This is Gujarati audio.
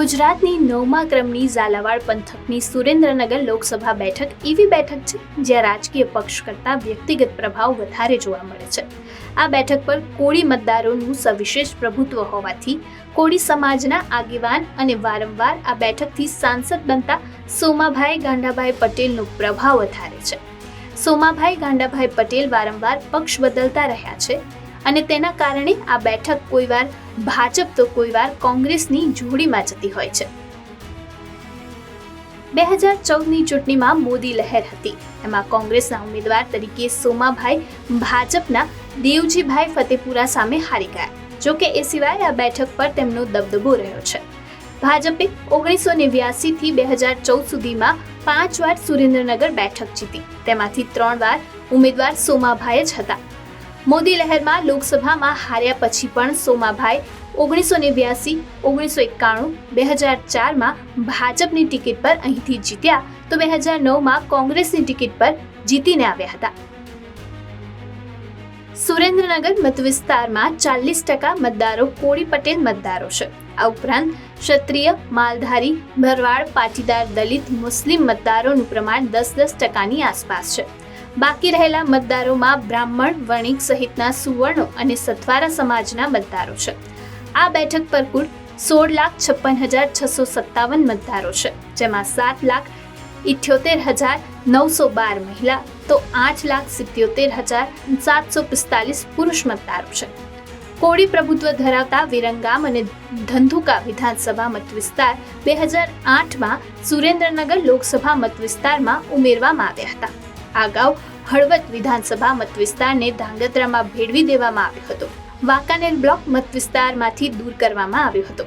ગુજરાતની 9મા ક્રમની ઝાલાવાડ પંથકની સુરેન્દ્રનગર લોકસભા બેઠક એવી બેઠક છે જ્યાં રાજકીય પક્ષ કરતાં વ્યક્તિગત પ્રભાવ વધારે જોવા મળે છે. આ બેઠક પર કોળી મતદારોનું સવિશેષ પ્રભુત્વ હોવાથી કોળી સમાજના આગેવાન અને વારંવાર આ બેઠકથી સાંસદ બનતા સોમાભાઈ ગાંડાભાઈ પટેલનો પ્રભાવ વધારે છે. સોમાભાઈ ગાંડાભાઈ પટેલ વારંવાર પક્ષ બદલતા રહ્યા છે અને તેના કારણે આ બેઠક કોઈવાર ભાજપ તો કોઈવાર કોંગ્રેસની જોડીમાં જતી હોય છે. 2014ની ચૂંટણીમાં મોદી લહેર હતી. એમાં કોંગ્રેસના ઉમેદવાર તરીકે સોમાભાઈ ભાજપના દેવજીભાઈ ફતેપુરા સામે હારી ગયા. જોકે એ સિવાય આ બેઠક પર તેમનો દબદબો રહ્યો છે. ભાજપે 1989 થી 2014 સુધીમાં 5 વાર સુરેન્દ્રનગર બેઠક જીતી. તેમાંથી 3 વાર ઉમેદવાર સોમાભાઈ જ હતા. મોદી લહેરમાં લોકસભામાં હાર્યા પછી પણ સોમાભાઈ 1989, 1991, 2004માં ભાજપની ટિકિટ પર અહીંથી જીત્યા તો 2009માં કોંગ્રેસની ટિકિટ પર જીતીને આવ્યા હતા. સુરેન્દ્રનગર મતવિસ્તારમાં 40% મતદારો કોળી પટેલ મતદારો છે. આ ઉપરાંત ક્ષત્રિય, માલધારી, ભરવાડ, પાટીદાર, દલિત, મુસ્લિમ મતદારોનું પ્રમાણ 10-10% આસપાસ છે. બાકી રહેલા મતદારોમાં બ્રાહ્મણ, વણિક સહિતના સુવર્ણો અને સથવારા સમાજના મતદારો છે. આ બેઠક પર કુલ 16,56,657 મતદારો છે, જેમાં 7,78,912 મહિલા તો 8,77,745 પુરુષ મતદારો છે. કોળી પ્રભુત્વ ધરાવતા વિરંગામ અને ધંધુકા વિધાનસભા મતવિસ્તાર 2008માં સુરેન્દ્રનગર લોકસભા મતવિસ્તારમાં ઉમેરવામાં આવ્યા હતા. અગાઉ હળવદ વિધાનસભા મતવિસ્તારને ધાંગધ્રામાં ભેળવી દેવામાં આવ્યો હતો. વાંકાનેર બ્લોક મતવિસ્તારમાંથી દૂર કરવામાં આવ્યો હતો.